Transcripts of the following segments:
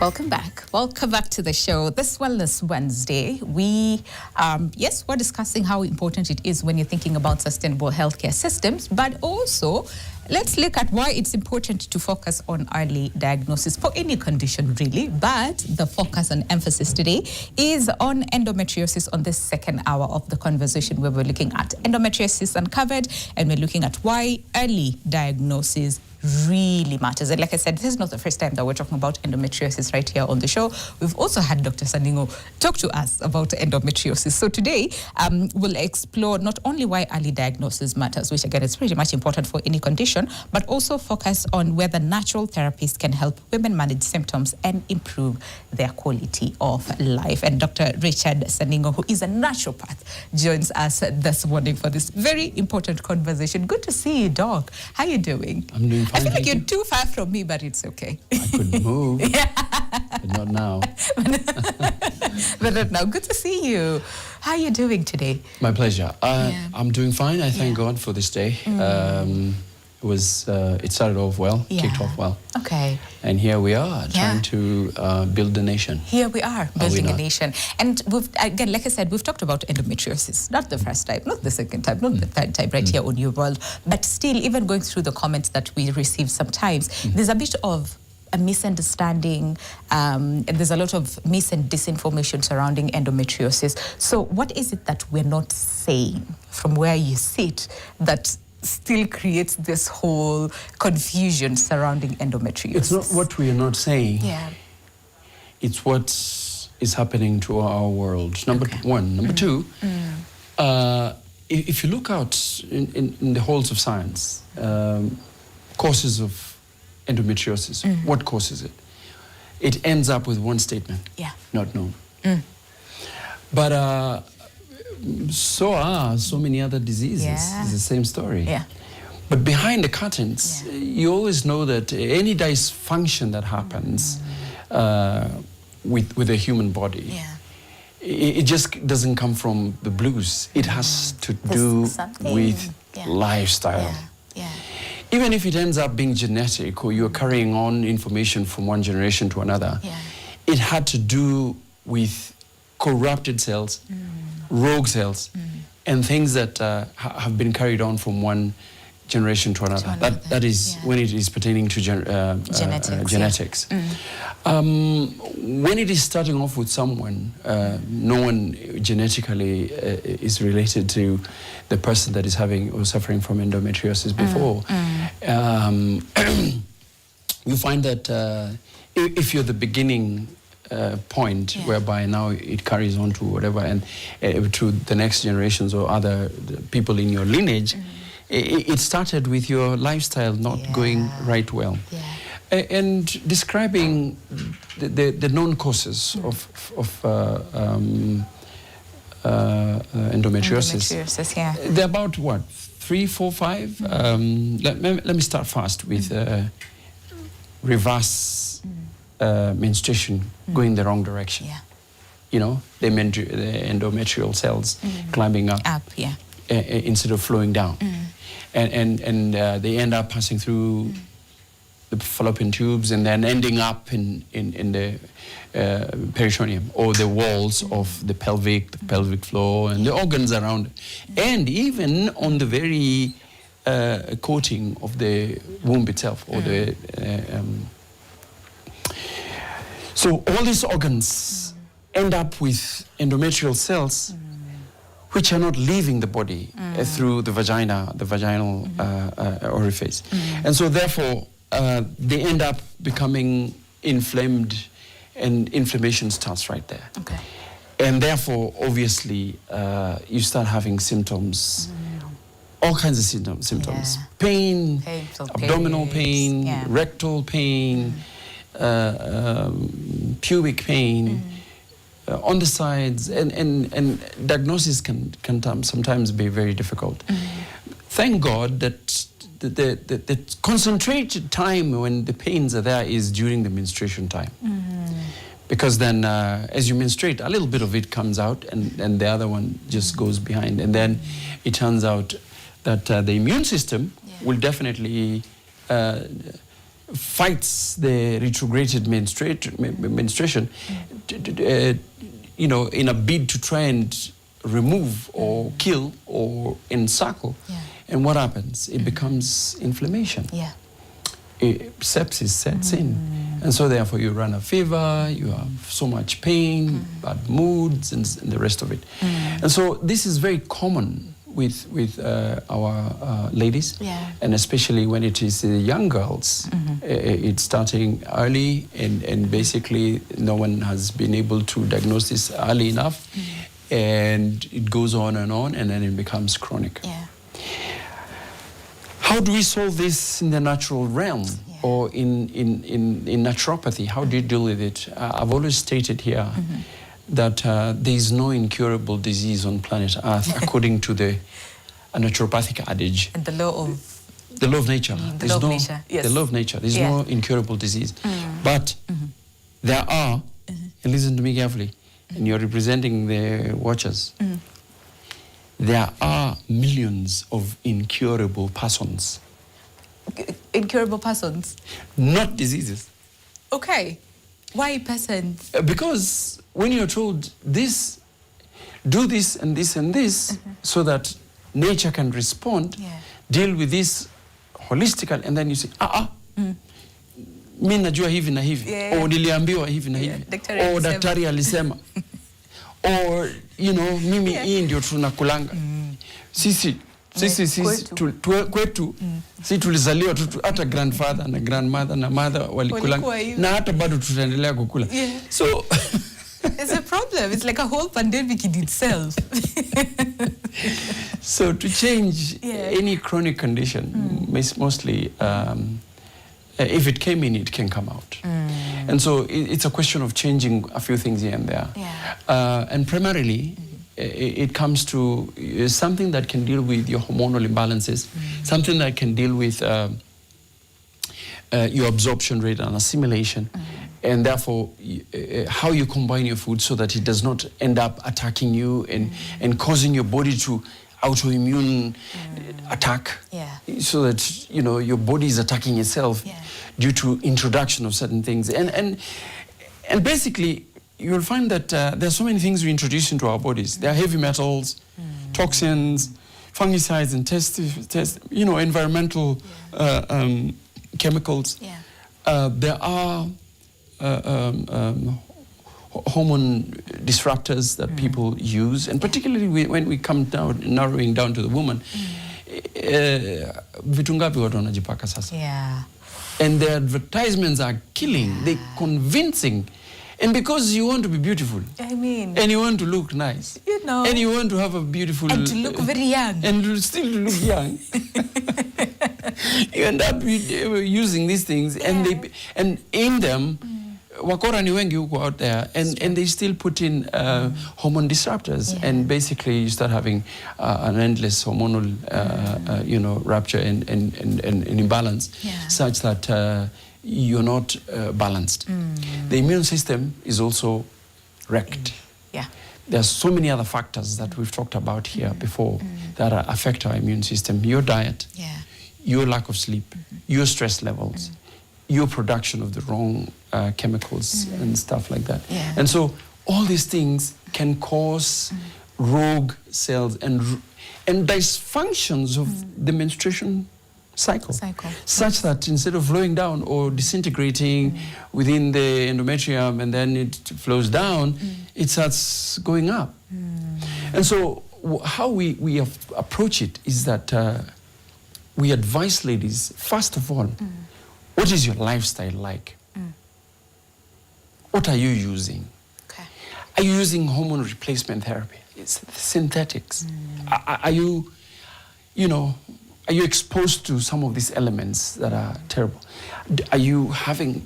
Welcome back. Welcome back to the show. This Wellness Wednesday, we're discussing how important it is when you're thinking about sustainable healthcare systems, but also let's look at why it's important to focus on early diagnosis for any condition, really. But the focus and emphasis today is on endometriosis on this second hour of the conversation, where we're looking at endometriosis uncovered, and we're looking at why early diagnosis really matters. And like I said, this is not the first time that we're talking about endometriosis right here on the show. We've also had Dr. Saningo talk to us about endometriosis. So today, we'll explore not only why early diagnosis matters, which again is pretty much important for any condition, but also focus on whether natural therapies can help women manage symptoms and improve their quality of life. And Dr. Richard Saningo, who is a naturopath, joins us this morning for this very important conversation. Good to see you, Doc. How are you doing? I'm doing fine. I feel like you're too far from me, but it's okay. I could move, but not now. But not now. Good to see you. How are you doing today? My pleasure. I'm doing fine. I thank God for this day. It started off well, kicked off well. Okay. And here we are trying to build the nation. Here we are building a nation. And we've, again, like I said, we've talked about endometriosis. Not the first time, not the second time, not the third time right here on Your World. But still, even going through the comments that we receive sometimes, there's a bit of a misunderstanding, and there's a lot of mis and disinformation surrounding endometriosis. So what is it that we're not saying from where you sit that still creates this whole confusion surrounding endometriosis? It's not what we are not saying. Yeah. It's what is happening to our world. Number one. Number two, if you look out in the halls of science, causes of endometriosis, what causes it? It ends up with one statement, not known. But so are so many other diseases. It's the same story. But behind the curtains, you always know that any dysfunction that happens with the human body, it just doesn't come from the blues. It has to do with lifestyle. Even if it ends up being genetic, or you're carrying on information from one generation to another, it had to do with corrupted cells, rogue cells, and things that have been carried on from one generation to another. That is when it is pertaining to genetics. When it is starting off with someone, no one genetically is related to the person that is having or suffering from endometriosis before. You find that if you're the beginning point whereby now it carries on to whatever, and to the next generations or other people in your lineage, it started with your lifestyle not going right well. And describing the known causes of endometriosis. They're about what? 3, 4, 5? Let me start fast with reverse menstruation going the wrong direction. You know, the endometrial cells climbing up instead of flowing down. And they end up passing through the fallopian tubes and then ending up in the peritoneum, or the walls of the pelvic floor and the organs around it. And even on the very coating of the womb itself, or the so all these organs end up with endometrial cells which are not leaving the body through the vagina, the vaginal orifice. And so therefore, they end up becoming inflamed, and inflammation starts right there. And therefore, obviously, you start having symptoms, all kinds of symptoms. Pain, abdominal pain, rectal pain, pubic pain, on the sides, and diagnosis can sometimes be very difficult. Thank God that the concentrated time when the pains are there is during the menstruation time. Because then as you menstruate, a little bit of it comes out, and the other one just goes behind. And then it turns out that the immune system will definitely fights the retrograded menstruation, in a bid to try and remove or kill or encircle. Yeah. And what happens? It becomes inflammation. Yeah. Sepsis sets in. And so therefore you run a fever, you have so much pain, bad moods, and the rest of it. And so this is very common with our ladies, and especially when it is young girls. It's starting early, and basically no one has been able to diagnose this early enough, and it goes on, and then it becomes chronic. Yeah. How do we solve this in the natural realm, or in naturopathy? How do you deal with it? I've always stated here that there is no incurable disease on planet Earth, according to a naturopathic adage. And the law of nature. The law of nature. Yes. The law of nature. There's no incurable disease. But there are, and listen to me carefully, and you're representing the watchers, there are millions of incurable persons. Incurable persons? Not diseases. Okay. Why persons? Because when you're told this, do this and this and this, so that nature can respond, deal with this holistically, and then you say, mi najua hivi na hivi, or niliambiwa hivi na hivi, or daktari alisema, or mimi hii ndio tunakulanga. Sisi kwetu si tulizaliwa hata grandfather na grandmother na mother walikulanga, na hata bado tutaendelea kukula. So it's a problem. It's like a whole pandemic in itself. So to change any chronic condition, mostly if it came in, it can come out. And so it's a question of changing a few things here and there. And primarily, it comes to something that can deal with your hormonal imbalances, something that can deal with your absorption rate and assimilation, and therefore how you combine your food so that it does not end up attacking you and causing your body to autoimmune attack, so that your body is attacking itself due to introduction of certain things. And basically, you'll find that there are so many things we introduce into our bodies. There are heavy metals, toxins, fungicides, and environmental chemicals. There are hormone disruptors that people use, and particularly when we come down, narrowing down to the woman, vitu ngapi watu wanajipaka sasa? And the advertisements are killing, they're convincing. And because you want to be beautiful, and you want to look nice, and you want to have a beautiful... And to look very young. And still to look young. You end up using these things, and in them, wakora ni wengi huko out there, and they still put in hormone disruptors, and basically you start having an endless hormonal, rupture and imbalance, such that you're not balanced. The immune system is also wrecked. There are so many other factors that we've talked about here before that affect our immune system. Your diet, your lack of sleep, your stress levels, your production of the wrong chemicals and stuff like that. And so all these things can cause rogue cells and dysfunctions of the menstruation cycle, such that instead of flowing down or disintegrating within the endometrium and then it flows down, it starts going up. And so how we approach it is that we advise ladies, first of all, what is your lifestyle like? What are you using? Are you using hormone replacement therapy? It's synthetics. Are you, are you exposed to some of these elements that are terrible? Are you having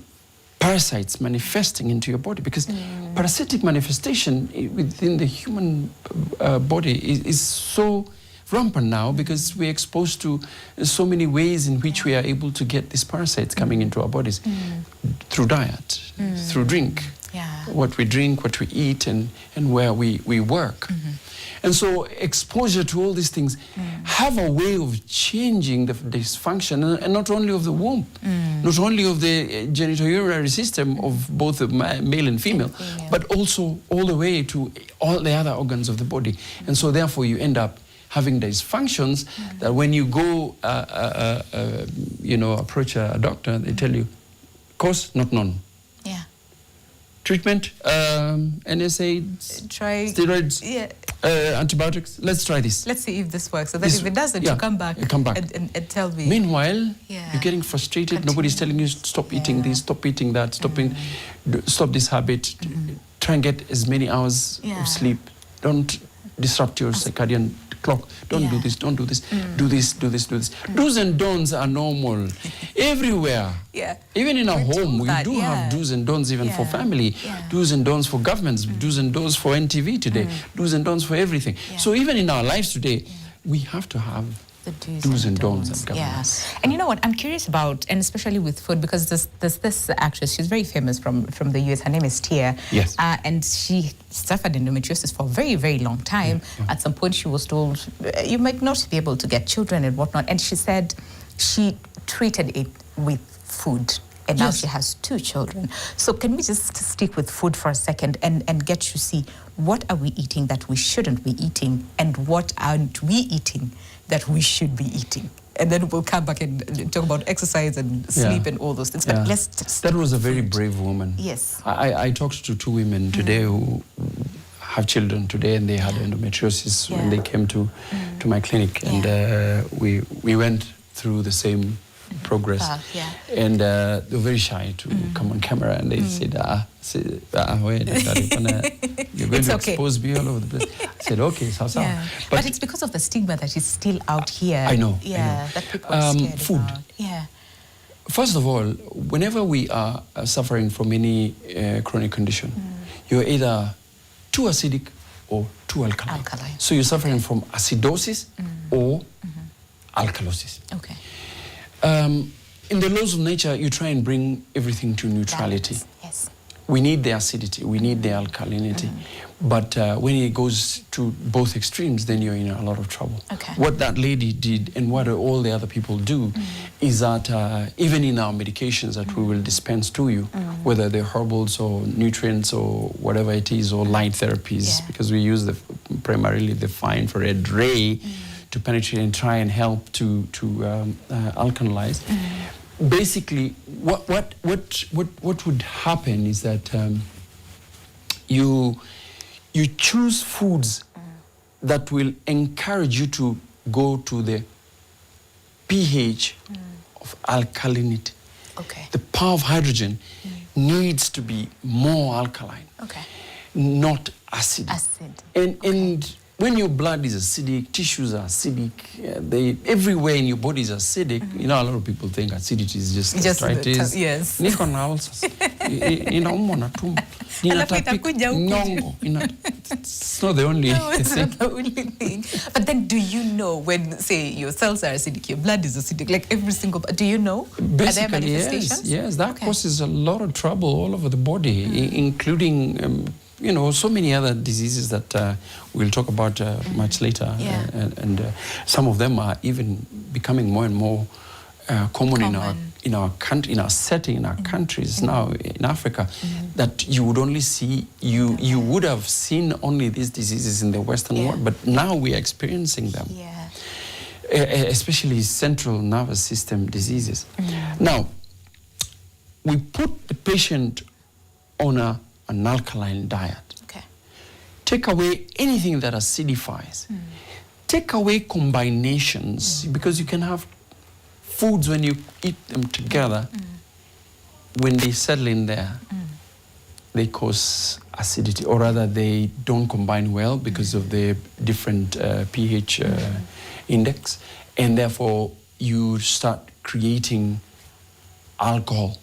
parasites manifesting into your body? Because parasitic manifestation within the human body is so rampant now, because we're exposed to so many ways in which we are able to get these parasites coming into our bodies through diet, through drink, what we drink, what we eat, and where we work. And so exposure to all these things have a way of changing the dysfunction, and not only of the womb, not only of the genitourinary system of both the male and female, but also all the way to all the other organs of the body. And so therefore you end up having dysfunctions that when you go, approach a doctor, they tell you, cause not known. Yeah. Treatment, NSAIDs, steroids, antibiotics. Let's try this. Let's see if this works. So that if it doesn't, you come back and tell me. Meanwhile, you're getting frustrated. Nobody's telling you, stop eating this, stop eating that, stop this habit. Try and get as many hours of sleep. Don't disrupt your circadian clock. Don't do this, don't do this. Do this, do this, do this. Do's and don'ts are normal everywhere. Even in our home, we do have do's and don'ts even for family. Do's and don'ts for governments. Do's and don'ts for NTV today. Do's and don'ts for everything. So even in our lives today, we have to have the do's and don'ts and governance. And you know what I'm curious about, and especially with food, because there's this actress, she's very famous from the US, her name is Tia. Yes. And she suffered endometriosis for a very, very long time. At some point she was told, you might not be able to get children and whatnot. And she said she treated it with food. And now she has 2 children. So can we just stick with food for a second and get to see what are we eating that we shouldn't be eating, and what aren't we eating that we should be eating? And then we'll come back and talk about exercise and sleep and all those things. But let's just that was a very brave woman. Yes. I talked to 2 women today who have children today, and they had endometriosis when they came to my clinic. And we went through the same progress. And they were very shy to come on camera, and they said, wait, you're going to expose me all over the place. I said, okay, but it's because of the stigma that is still out here. I know. That people are scared food. about. First of all, whenever we are suffering from any chronic condition, you're either too acidic or too alkaline. So you're suffering from acidosis or alkalosis. Okay. In the laws of nature, you try and bring everything to neutrality. Yes. We need the acidity, we need the alkalinity. But when it goes to both extremes, then you're in a lot of trouble. Okay. What that lady did, and what all the other people do, is that even in our medications that we will dispense to you, whether they're herbals or nutrients or whatever it is, or light therapies, because we use primarily the far infrared ray to penetrate and try and help to alkalize. Basically, what would happen is that you choose foods that will encourage you to go to the pH of alkalinity. Okay. The power of hydrogen needs to be more alkaline, not acid. And when your blood is acidic, tissues are acidic, everywhere in your body is acidic. You know, a lot of people think acidity is just gastritis. Yes. Niko na ulcers. Inaumwa na tumbo. It's not the only thing. It's not the only thing. But then do you know when, say, your cells are acidic, your blood is acidic, like every single, do you know? Basically, are there manifestations? Yes. That causes a lot of trouble all over the body, including so many other diseases that we'll talk about much later. And some of them are even becoming more and more common in our country, in our setting, in our countries now in Africa, that you would only see, you would have seen only these diseases in the Western world, but now we are experiencing them. Especially central nervous system diseases. Now, we put the patient on an alkaline diet. Take away anything that acidifies. Take away combinations, because you can have foods when you eat them together, when they settle in there, they cause acidity, or rather they don't combine well because of the different pH index, and therefore you start creating alcohol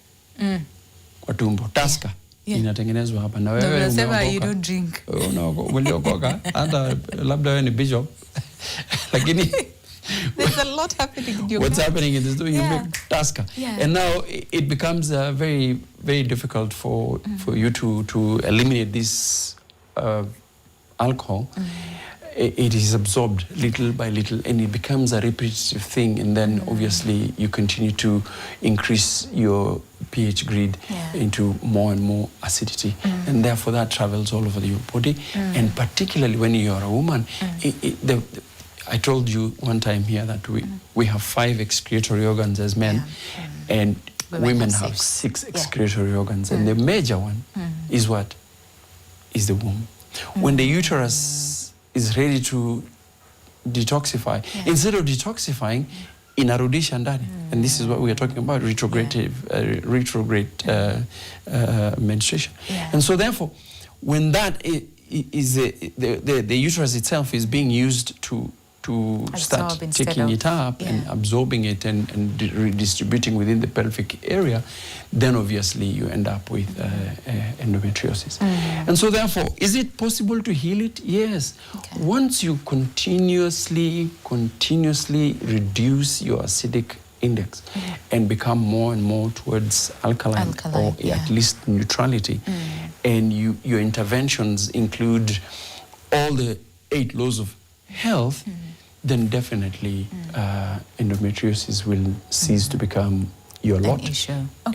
kwa tumbo, taska. Inatengenezwa hapa na wewe unasema you don't drink. Uliokoka hata labda wewe ni bishop, lakini there's a lot happening in your what's happening in this, you make taska, and now it becomes very, very difficult for you to eliminate this alcohol, it is absorbed little by little, and it becomes a repetitive thing, and then obviously you continue to increase your pH grid into more and more acidity, and therefore that travels all over your body, and particularly when you are a woman, I told you one time here that we have 5 excretory organs as men, and women have 6 excretory organs, and the major one is what? Is the womb. When the uterus is ready to detoxify, instead of detoxifying, inarudisha ndani, and this is what we are talking about, retrograde menstruation. And so therefore, when that is the uterus itself is being used to start taking it up and absorbing it and redistributing within the pelvic area, then obviously you end up with endometriosis. And so therefore, is it possible to heal it? Yes. Okay. Once you continuously reduce your acidic index and become more and more towards alkaline or at least neutrality, and your interventions include all the 8 laws of health, then definitely endometriosis will cease to become your lot.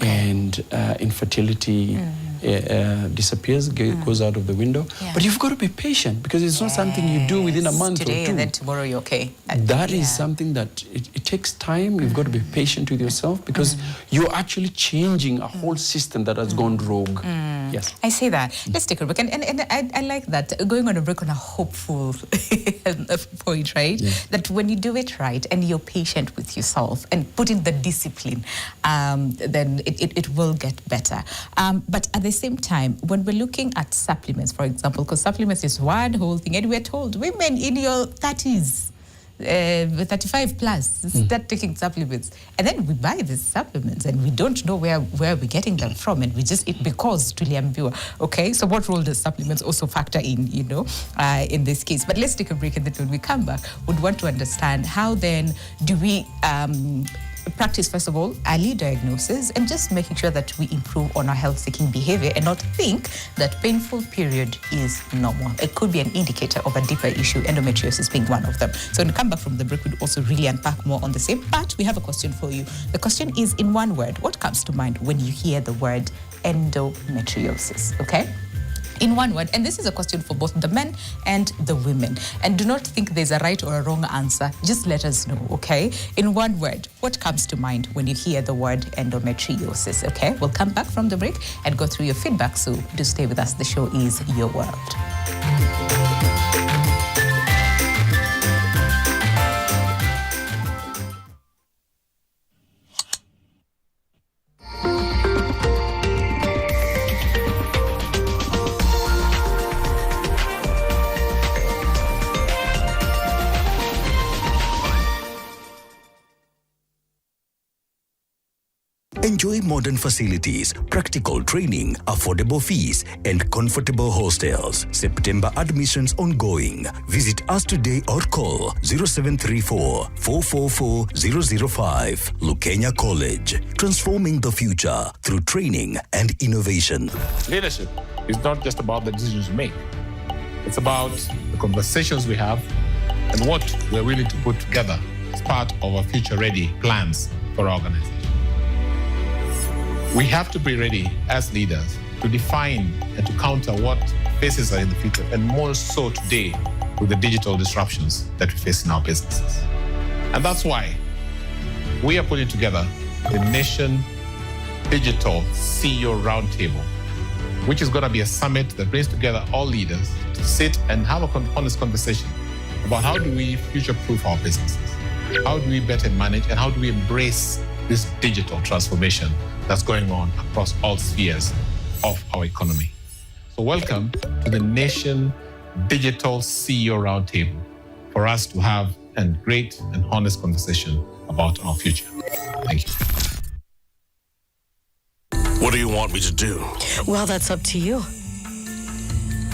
And infertility disappears, goes out of the window. But you've got to be patient, because it's not something you do within a month or 2. And then tomorrow you're okay. That is something that it takes time. You've got to be patient with yourself, because you're actually changing a whole system that has gone rogue. Yes. I see that. Let's take a break. And I like that, going on a break on a hopeful point, right? That when you do it right and you're patient with yourself and put in the discipline, then it will get better. But at the same time, when we're looking at supplements, for example, because supplements is one whole thing, and we're told women in your 30s, 35 plus, start taking supplements, and then we buy these supplements and we don't know where we're getting them from, and we just eat because tuliambiwa. Okay, so what role does supplements also factor in, in this case? But let's take a break, and then when we come back, we'd want to understand how then do we practice, first of all, early diagnosis, and just making sure that we improve on our health-seeking behavior and not think that painful period is normal. It could be an indicator of a deeper issue, endometriosis being one of them. So when we come back from the break, we'll also really unpack more on the same. But we have a question for you. The question is, in one word, what comes to mind when you hear the word endometriosis? Okay? In one word, and this is a question for both the men and the women. And do not think there's a right or a wrong answer. Just let us know, okay? In one word, what comes to mind when you hear the word endometriosis, okay? We'll come back from the break and go through your feedback, so do stay with us. The show is Your World. Enjoy modern facilities, practical training, affordable fees, and comfortable hostels. September admissions ongoing. Visit us today or call 0734 444 005. Lukenya College, transforming the future through training and innovation. Leadership is not just about the decisions we make. It's about the conversations we have and what we're willing to put together as part of our future-ready plans for our organization. We have to be ready as leaders to define and to counter what faces us in the future, and more so today with the digital disruptions that we face in our businesses. And that's why we are putting together the Nation Digital CEO Roundtable, which is going to be a summit that brings together all leaders to sit and have an honest conversation about how do we future-proof our businesses, how do we better manage, and how do we embrace this digital transformation that's going on across all spheres of our economy. So welcome to the Nation Digital CEO Roundtable for us to have a great and honest conversation about our future. Thank you. What do you want me to do? Well, that's up to you.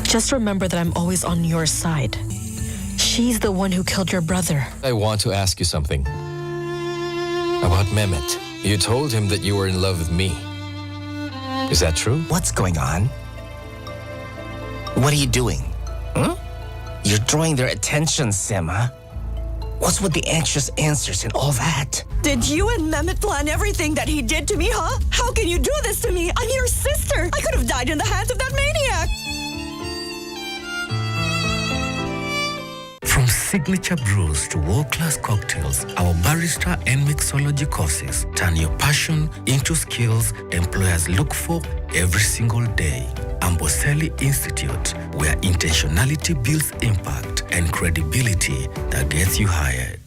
Just remember that I'm always on your side. She's the one who killed your brother. I want to ask you something. About Mehmet. You told him that you were in love with me. Is that true? What's going on? What are you doing? You're drawing their attention, Sema. What's with the anxious answers and all that? Did you and Mehmet plan everything that he did to me, huh? How can you do this to me? I'm your sister. I could have died in the hands of that maniac. From signature brews to world-class cocktails, our barista and mixology courses turn your passion into skills employers look for every single day. Amboseli Institute, where intentionality builds impact and credibility that gets you hired.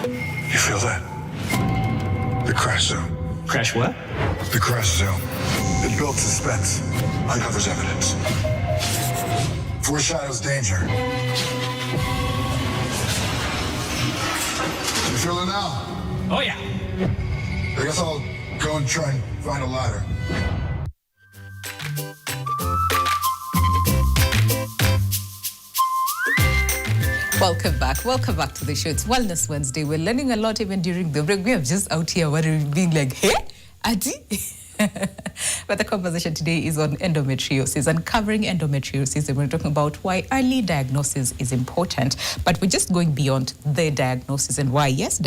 You feel that? The crash zone. Crash what? The crash zone. It builds suspense, uncovers evidence, foreshadows danger. You feel it now? Oh, yeah. I guess I'll go and try and find a ladder. Welcome back to the show. It's Wellness Wednesday. We're learning a lot even during the break. We are just out here being like, hey, Adi? But the conversation today is on endometriosis, and covering endometriosis, and we're talking about why early diagnosis is important, but we're just going beyond the diagnosis and why, yes,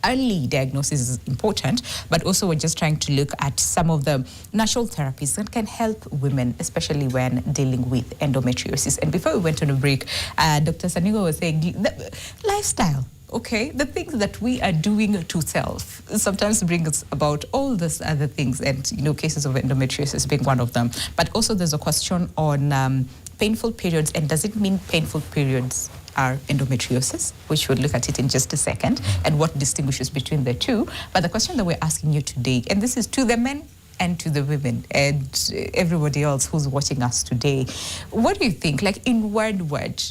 early diagnosis is important, but also we're just trying to look at some of the natural therapies that can help women, especially when dealing with endometriosis. And before we went on a break, Dr. Saningo was saying the lifestyle. Okay, the things that we are doing to self sometimes bring us about all these other things, and cases of endometriosis being one of them. But also there's a question on painful periods, and does it mean painful periods are endometriosis? We should look at it in just a second, and what distinguishes between the two. But the question that we're asking you today, and this is to the men and to the women and everybody else who's watching us today, what do you think, like in one word,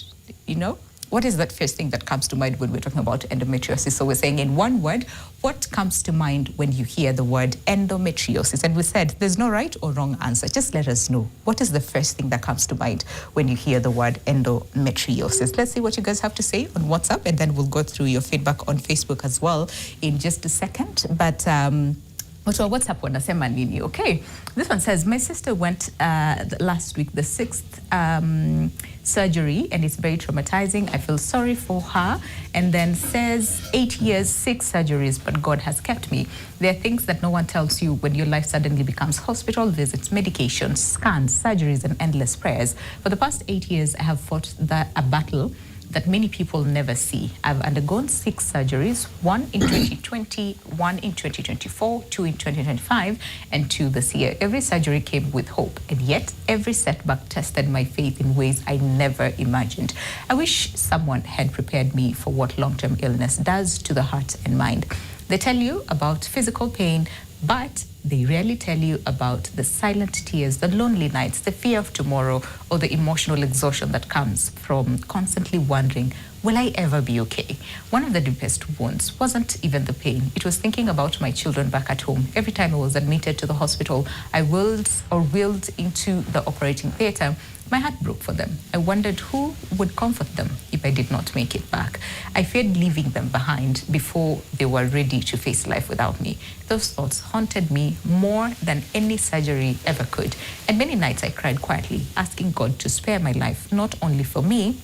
what is that first thing that comes to mind when we're talking about endometriosis? So we're saying in one word, what comes to mind when you hear the word endometriosis? And we said there's no right or wrong answer. Just let us know. What is the first thing that comes to mind when you hear the word endometriosis? Let's see what you guys have to say on WhatsApp, and then we'll go through your feedback on Facebook as well in just a second. But WhatsApp wanasema nini? Okay, this one says, my sister went last week, the 6th surgery, and it's very traumatizing. I feel sorry for her. And then says 8 years, 6 surgeries, but God has kept me. There are things that no one tells you when your life suddenly becomes hospital visits, medications, scans, surgeries, and endless prayers. For the past 8 years, I have fought a battle that many people never see. I've undergone 6 surgeries, 1 in 2020, 1 in 2024, 2 in 2025, and 2 this year. Every surgery came with hope, and yet every setback tested my faith in ways I never imagined. I wish someone had prepared me for what long-term illness does to the heart and mind. They tell you about physical pain, but they rarely tell you about the silent tears, the lonely nights, the fear of tomorrow, or the emotional exhaustion that comes from constantly wondering, will I ever be okay? One of the deepest wounds wasn't even the pain. It was thinking about my children back at home. Every time I was admitted to the hospital, I wheeled into the operating theater. My heart broke for them. I wondered who would comfort them if I did not make it back. I feared leaving them behind before they were ready to face life without me. Those thoughts haunted me more than any surgery ever could. And many nights I cried quietly, asking God to spare my life, not only for me,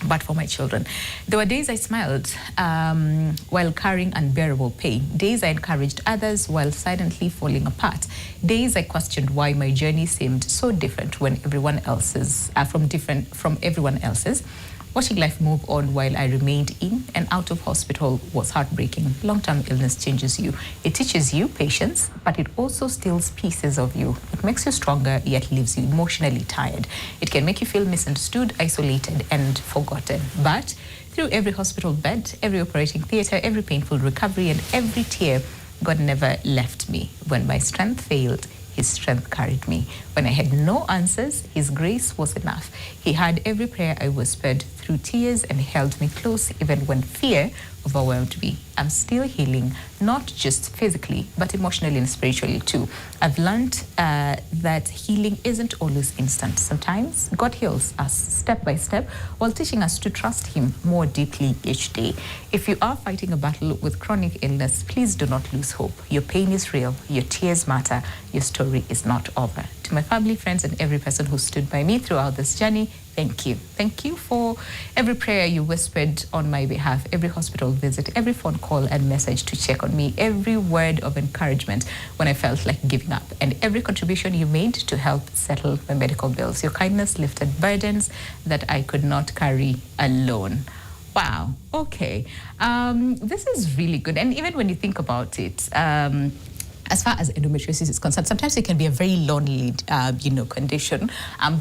but for my children. There were days I smiled while carrying unbearable pain. Days I encouraged others while silently falling apart. Days I questioned why my journey seemed so different when everyone else's, from everyone else's. Watching life move on while I remained in and out of hospital was heartbreaking. Long-term illness changes you. It teaches you patience, but it also steals pieces of you. It makes you stronger, yet leaves you emotionally tired. It can make you feel misunderstood, isolated, and forgotten. But through every hospital bed, every operating theater, every painful recovery, and every tear, God never left me. When my strength failed, His strength carried me. When I had no answers, His grace was enough. He heard every prayer I whispered through through tears and held me close even when fear overwhelmed me. I'm still healing, not just physically, but emotionally and spiritually too. I've learned that healing isn't always instant. Sometimes God heals us step by step while teaching us to trust Him more deeply each day. If you are fighting a battle with chronic illness, please do not lose hope. Your pain is real. Your tears matter. Your story is not over. To my family, friends, and every person who stood by me throughout this journey, thank you. Thank you for every prayer you whispered on my behalf, every hospital visit, every phone call and message to check on me, every word of encouragement when I felt like giving up, and every contribution you made to help settle my medical bills. Your kindness lifted burdens that I could not carry alone. Wow. Okay. This is really good. And even when you think about it, as far as endometriosis is concerned, sometimes it can be a very lonely, condition,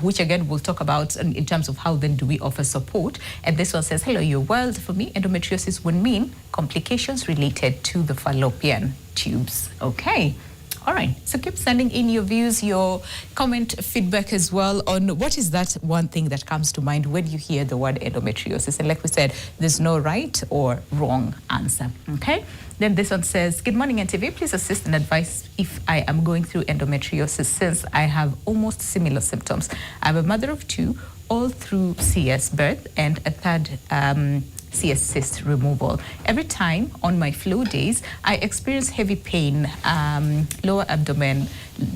which again we'll talk about in terms of how then do we offer support. And this one says, hello, your world. For me, endometriosis would mean complications related to the fallopian tubes. Okay. All right, so keep sending in your views, your comment, feedback as well on what is that one thing that comes to mind when you hear the word endometriosis. And like we said, there's no right or wrong answer, okay? Then this one says, good morning, NTV. Please assist and advise if I am going through endometriosis since I have almost similar symptoms. I'm a mother of two, all through CS birth and a third CS cyst removal. Every time on my flow days, I experience heavy pain, lower abdomen,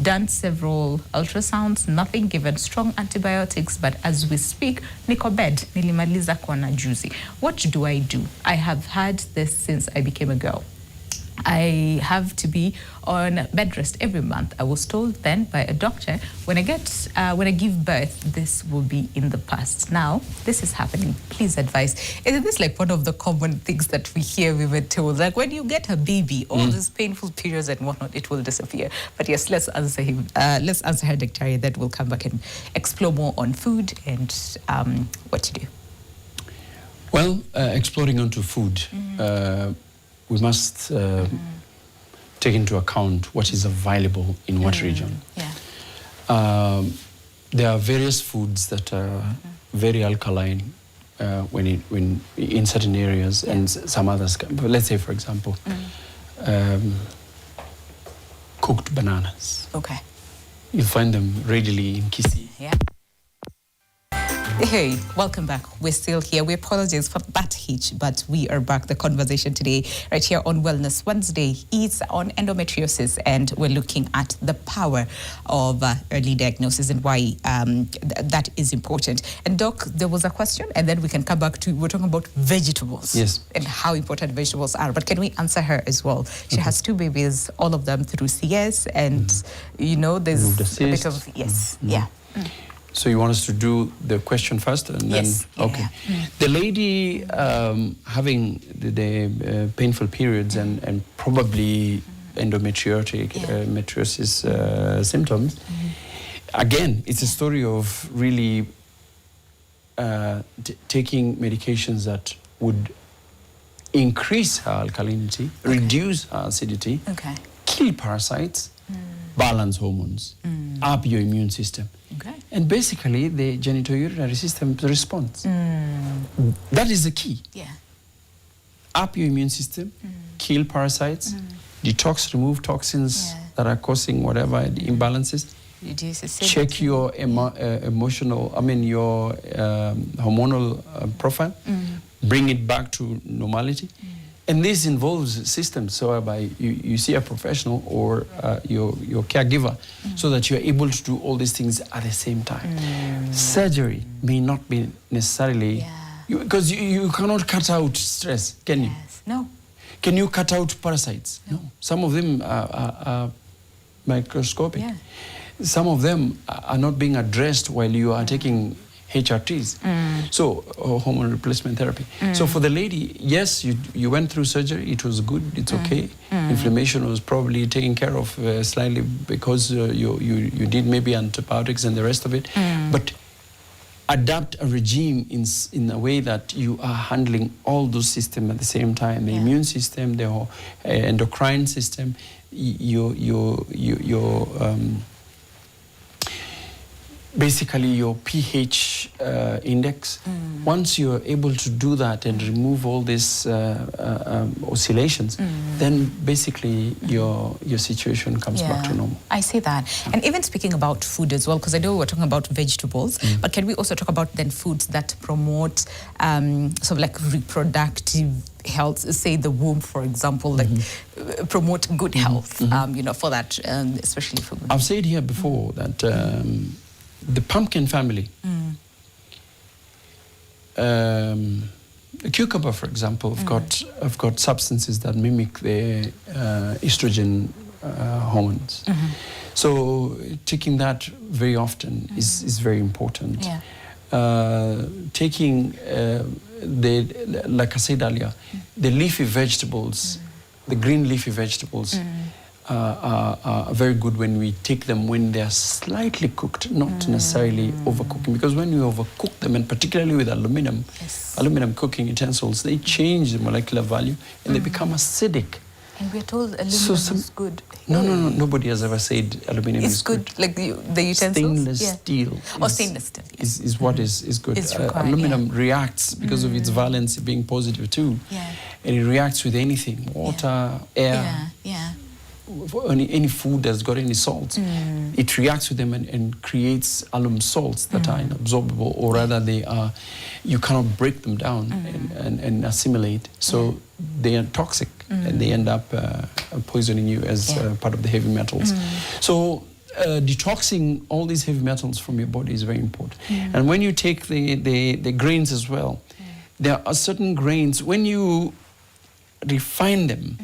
done several ultrasounds, nothing given, strong antibiotics, but as we speak, niko bed, nilimaliza kuona juzi. What do I do? I have had this since I became a girl. I have to be on bed rest every month. I was told then by a doctor, when I give birth, this will be in the past. Now, this is happening. Please advise. Isn't this like one of the common things that we hear we were told? Like when you get a baby, all these painful periods and whatnot, it will disappear. But yes, let's answer him. Let's answer her, Dr. That will come back and explore more on food and what to do. Well, exploring onto food, we must take into account what is available in what region. Yeah. There are various foods that are very alkaline when in certain areas, and some others. Let's say, for example, cooked bananas. Okay. You'll find them readily in Kisii. Yeah. Hey, welcome back. We're still here. We apologize for that hitch, but we are back. The conversation today, right here on Wellness Wednesday, is on endometriosis, and we're looking at the power of early diagnosis and why that is important. And Doc, there was a question, and then we can come back to, we're talking about vegetables. Yes. And how important vegetables are. But can we answer her as well? She has two babies, all of them through CS, and, there's a bit of, yeah. So you want us to do the question first, and yes. Then okay. The lady having the painful periods and probably endometriosis symptoms. Again, it's a story of really taking medications that would increase her alkalinity, reduce her acidity, kill parasites, balance hormones, up your immune system. Okay. And basically, the genitourinary system responds. That is the key. Yeah. Up your immune system, kill parasites, detox, remove toxins that are causing whatever the imbalances. Check your emotional, your hormonal profile, bring it back to normality. And this involves systems, so whereby you see a professional or your caregiver, so that you're able to do all these things at the same time. Surgery may not be necessarily, because you cannot cut out stress, can you? No. Can you cut out parasites? No. Some of them are microscopic. Yeah. Some of them are not being addressed while you are taking HRTs, so hormone replacement therapy. So for the lady, yes, you went through surgery, it was good, it's okay. Inflammation was probably taken care of slightly because you did maybe antibiotics and the rest of it. But adapt a regime in a way that you are handling all those systems at the same time, the immune system, the endocrine system, basically your pH index. Once you're able to do that and remove all these oscillations, then basically your situation comes back to normal. I see that. And even speaking about food as well, because I know we're talking about vegetables, but can we also talk about then foods that promote sort of like reproductive health, say the womb, for example, like promote good health, you know, for that, especially for women? I've said here before that the pumpkin family, the cucumber, for example, have got substances that mimic the estrogen hormones. So taking that very often is very important. Taking like I said earlier, the leafy vegetables, the green leafy vegetables, are very good when we take them when they are slightly cooked, not necessarily overcooking. Because when you overcook them, and particularly with aluminum cooking utensils, they change the molecular value and they become acidic. And we're told aluminum is good. No, nobody has ever said aluminum is good. Like the utensils? Stainless steel. Stainless steel, yes. Is what is good. Aluminum reacts because of its valency being positive too. And it reacts with anything, water, air. Any food that's got any salts, it reacts with them and creates alum salts that are inabsorbable, or rather they are, you cannot break them down and assimilate. So they are toxic and they end up poisoning you as part of the heavy metals. So detoxing all these heavy metals from your body is very important. And when you take the grains as well, there are certain grains, when you refine them,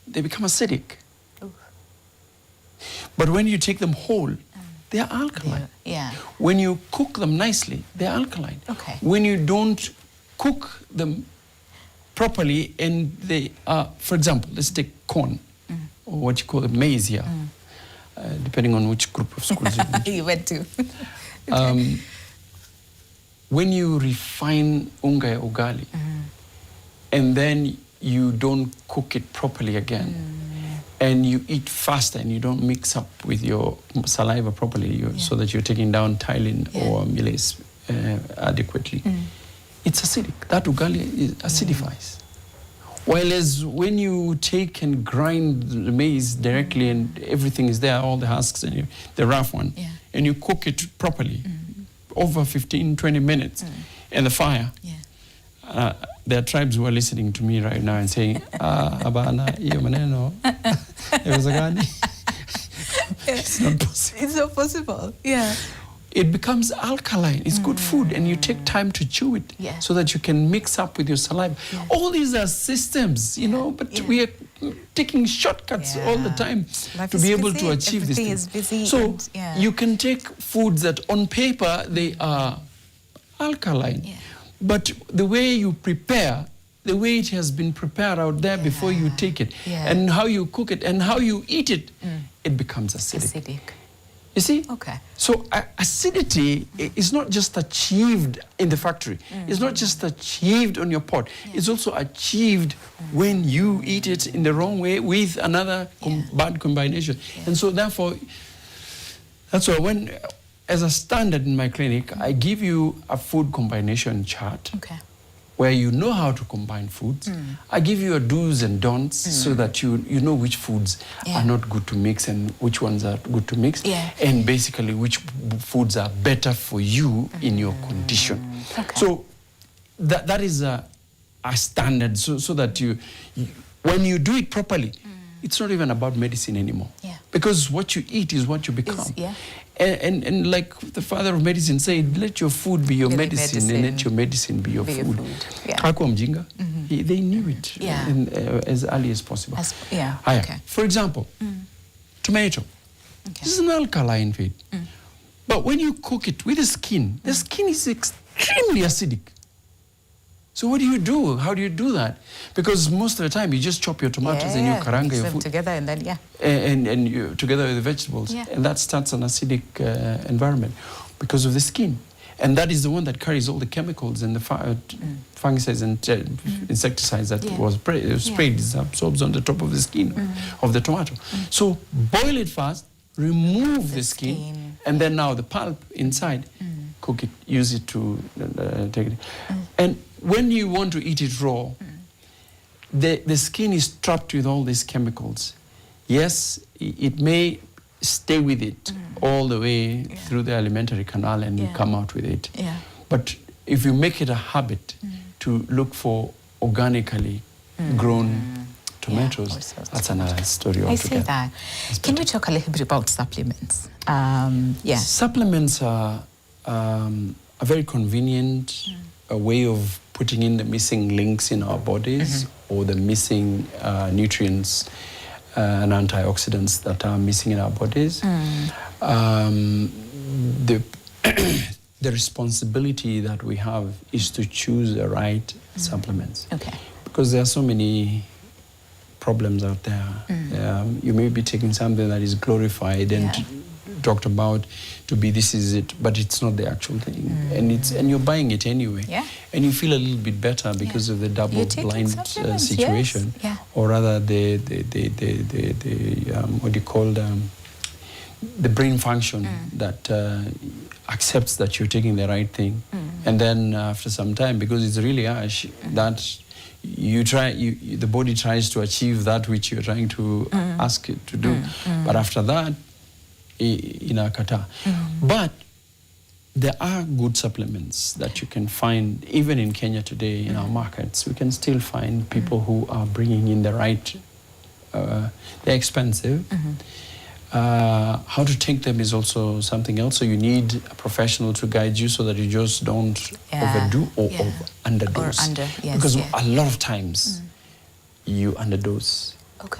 they become acidic. But when you take them whole, they are alkaline. When you cook them nicely, they are alkaline. When you don't cook them properly and they are, for example, let's take corn, or what you call the maize here, depending on which group of schools you went to. When you refine unga ya ugali, and then you don't cook it properly again, and you eat faster and you don't mix up with your saliva properly so that you're taking down ptyalin or amylase adequately, it's acidic. That ugali acidifies. While as when you take and grind the maize directly and everything is there, all the husks and the rough one, and you cook it properly over 15-20 minutes in the fire, there are tribes who are listening to me right now and saying, abana, iyo maneno, it's not possible. It's not possible, It becomes alkaline. It's good food, and you take time to chew it so that you can mix up with your saliva. All these are systems, you know, but we are taking shortcuts all the time to be able to achieve this thing. So you can take foods that on paper they are alkaline, but the way you prepare, the way it has been prepared out there before you take it, and how you cook it, and how you eat it, it becomes acidic. You see? So acidity is not just achieved in the factory. It's not just achieved on your pot. It's also achieved when you eat it in the wrong way with another bad combination. And so therefore, that's why when, as a standard in my clinic, I give you a food combination chart where you know how to combine foods. I give you a do's and don'ts so that you know which foods are not good to mix and which ones are good to mix, and basically which foods are better for you in your condition. So that is a standard, so that you when you do it properly, it's not even about medicine anymore. Because what you eat is what you become. And like the father of medicine said, let your food be your medicine, and let your medicine be your food. Hakuwa mjinga. They knew it as early as possible. For example, tomato. This is an alkaline feed. But when you cook it with the skin is extremely acidic. So what do you do? How do you do that? Because most of the time you just chop your tomatoes and you karanga your food together, and then and you together with the vegetables, and that starts an acidic environment because of the skin, and that is the one that carries all the chemicals and the fungicides and insecticides that was sprayed. It absorbs on the top of the skin of the tomato. So boil it fast, remove the skin, and then now the pulp inside, cook it, use it to take it. And when you want to eat it raw, the skin is trapped with all these chemicals. Yes, it may stay with it all the way through the alimentary canal and you come out with it. But if you make it a habit to look for organically grown tomatoes, that's another story altogether. I see that. Can we talk a little bit about supplements? Supplements are a very convenient way of putting in the missing links in our bodies or the missing nutrients and antioxidants that are missing in our bodies. The responsibility that we have is to choose the right supplements. Because there are so many problems out there. You may be taking something that is glorified and talked about to be this is it, but it's not the actual thing. And you're buying it anyway. And you feel a little bit better because of the double blind situation. Or rather the what do you call the brain function that accepts that you're taking the right thing. And then after some time, because it's really harsh, that the body tries to achieve that which you're trying to ask it to do. But after that, inakata. But there are good supplements that you can find, even in Kenya today, in our markets. We can still find people who are bringing in the right, they're expensive. How to take them is also something else. So you need a professional to guide you so that you just don't overdo or underdose. Because a lot of times you underdose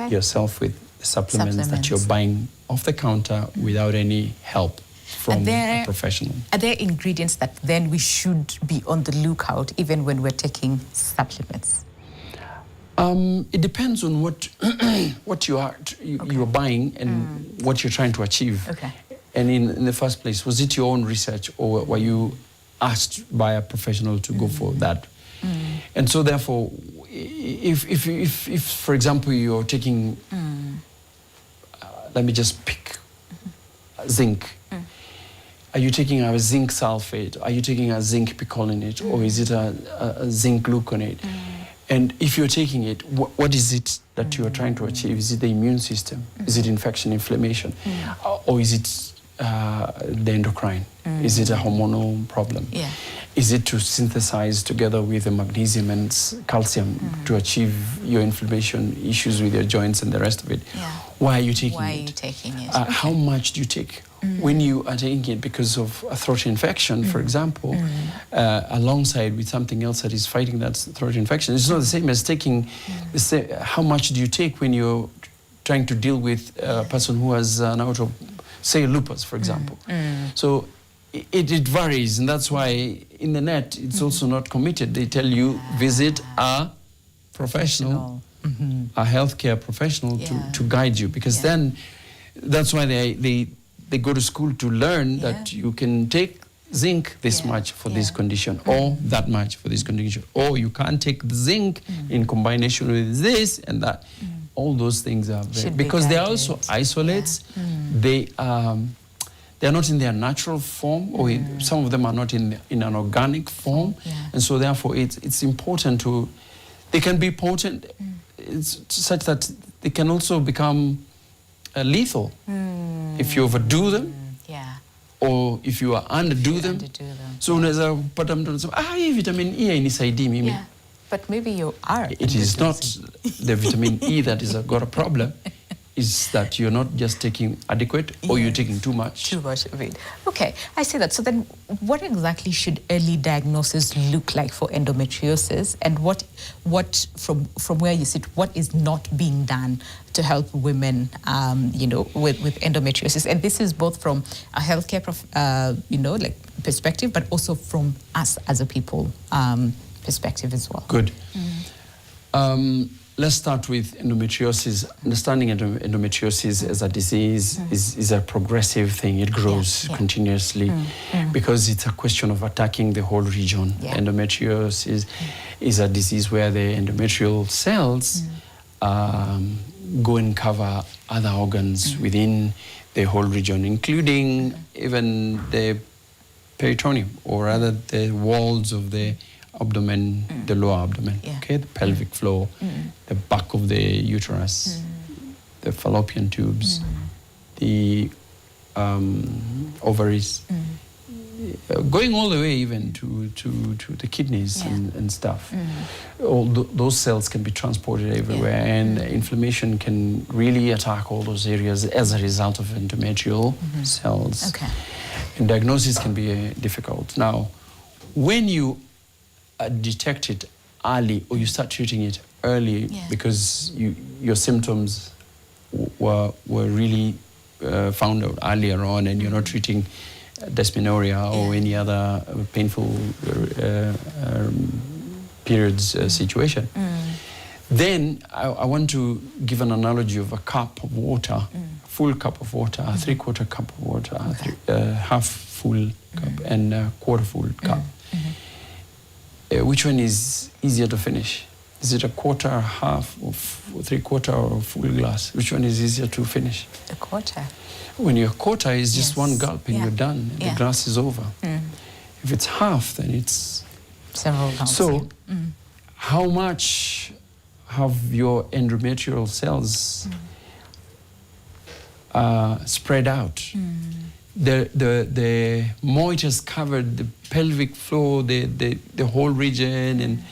yourself with supplements that you're buying off the counter without any help from a professional. Are there ingredients that then we should be on the lookout even when we're taking supplements? It depends on what you are buying and what you're trying to achieve. And in the first place, was it your own research or were you asked by a professional to go for that? And so therefore, if for example, you're taking, let me just pick zinc. Are you taking a zinc sulfate? Are you taking a zinc picolinate? Or is it a zinc gluconate? And if you're taking it, what is it that you are trying to achieve? Is it the immune system? Is it infection, inflammation? Or is it the endocrine? Is it a hormonal problem? Is it to synthesize together with the magnesium and calcium to achieve your inflammation issues with your joints and the rest of it? Why are you taking it? How much do you take? When you are taking it because of a throat infection, for example, alongside with something else that is fighting that throat infection, it's not the same as taking, how much do you take when you're trying to deal with a person who has an say lupus, for example. So it varies, and that's why in the net, it's also not committed. They tell you, visit a professional, a healthcare professional to guide you, because then that's why they go to school to learn that you can take zinc this much for this condition, or that much for this condition, or you can't take the zinc in combination with this and that. All those things are very, because they are also isolates. They are not in their natural form, or some of them are not in an organic form, and so therefore it's important to. They can be potent, it's such that they can also become lethal if you overdo them, or if you underdo them. So unaweza pata mtu anasema hii vitamin E hainisaidii mimi. But maybe you are. It is not the vitamin E that is got a problem. Is that you're not just taking adequate, or you're taking too much. Too much of it. Okay, I see that. So then what exactly should early diagnosis look like for endometriosis, and what from where you sit, what is not being done to help women, with endometriosis? And this is both from a healthcare, perspective, but also from us as a people perspective as well. Good. Let's start with endometriosis. Understanding endometriosis as a disease is a progressive thing. It grows continuously because it's a question of attacking the whole region. Endometriosis is a disease where the endometrial cells go and cover other organs within the whole region, including even the peritoneum, or rather the walls of the abdomen, the lower abdomen, okay, the pelvic floor, the back of the uterus, the fallopian tubes, the ovaries, going all the way even to the kidneys and stuff. All those cells can be transported everywhere, and inflammation can really attack all those areas as a result of endometrial cells. Okay. And diagnosis can be difficult. Now, when you detect it early, or you start treating it early because your symptoms were really found out earlier on, and you're not treating dysmenorrhea or any other painful periods situation, then I want to give an analogy of a cup of water, full cup of water, a 3/4 cup of water, half full cup, and a quarter full cup. Which one is easier to finish? Is it a quarter, half, or 3/4, or a full glass? Which one is easier to finish? The quarter. When your quarter is just one gulp and you're done, and the glass is over. If it's half, then it's several gulps. So, how much have your endometrial cells spread out? The more it has covered the pelvic floor, the whole region, and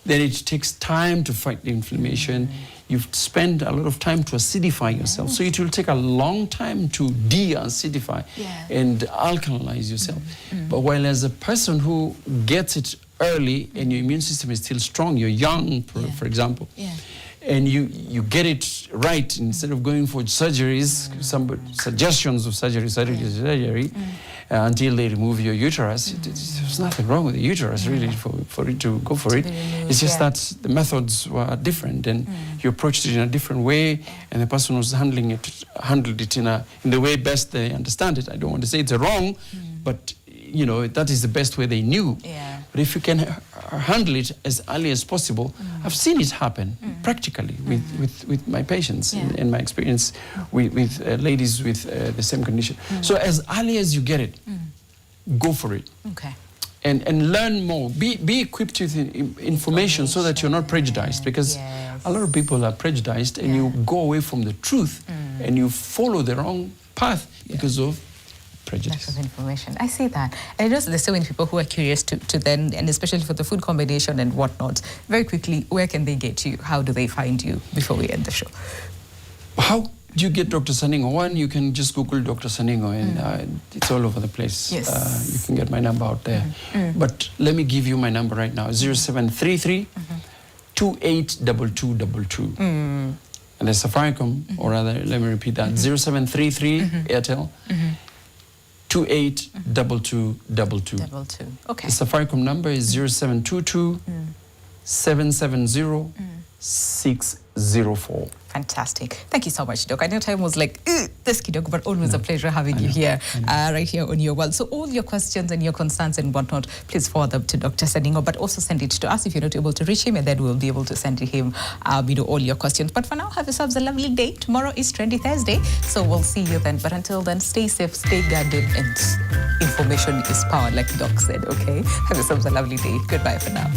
then it takes time to fight the inflammation. You've spent a lot of time to acidify yourself, so it will take a long time to de-acidify and alkalinize yourself. But while as a person who gets it early and your immune system is still strong, you're young, for example, and you get it right, instead of going for surgeries, some suggestions of surgery, until they remove your uterus. There's nothing wrong with the uterus, really, for it to go for it. It's just that the methods were different, and you approached it in a different way, and the person who's handled it in the way best they understand it. I don't want to say it's wrong, but you know, that is the best way they knew. But if you can handle it as early as possible, I've seen it happen practically with my patients, in my experience with ladies with the same condition. So as early as you get it, go for it. Okay. And learn more. Be equipped with information so that you're not prejudiced, because a lot of people are prejudiced, and you go away from the truth and you follow the wrong path because of prejudice. Lack of information. I see that. And I know there's so many people who are curious to then, and especially for the food combination and whatnot. Very quickly, where can they get you? How do they find you before we end the show? How do you get Dr. Saningo? One, you can just Google Dr. Saningo, and it's all over the place. Yes. You can get my number out there. But let me give you my number right now, 0733 282222. And the Safaricom, or rather, let me repeat that, 0733 Airtel, 282222. Okay. The Safaricom number is 0722 770 604. Fantastic. Thank you so much, Doc. I know time was like, this kiddo, but always a pleasure having you here, right here on Your World. So all your questions and your concerns and whatnot, please forward them to Dr. Saningo, but also send it to us if you're not able to reach him, and then we'll be able to send to him, all your questions. But for now, have yourselves a lovely day. Tomorrow is Trendy Thursday, so we'll see you then. But until then, stay safe, stay guarded, and information is power, like Doc said, okay? Have yourselves a lovely day. Goodbye for now.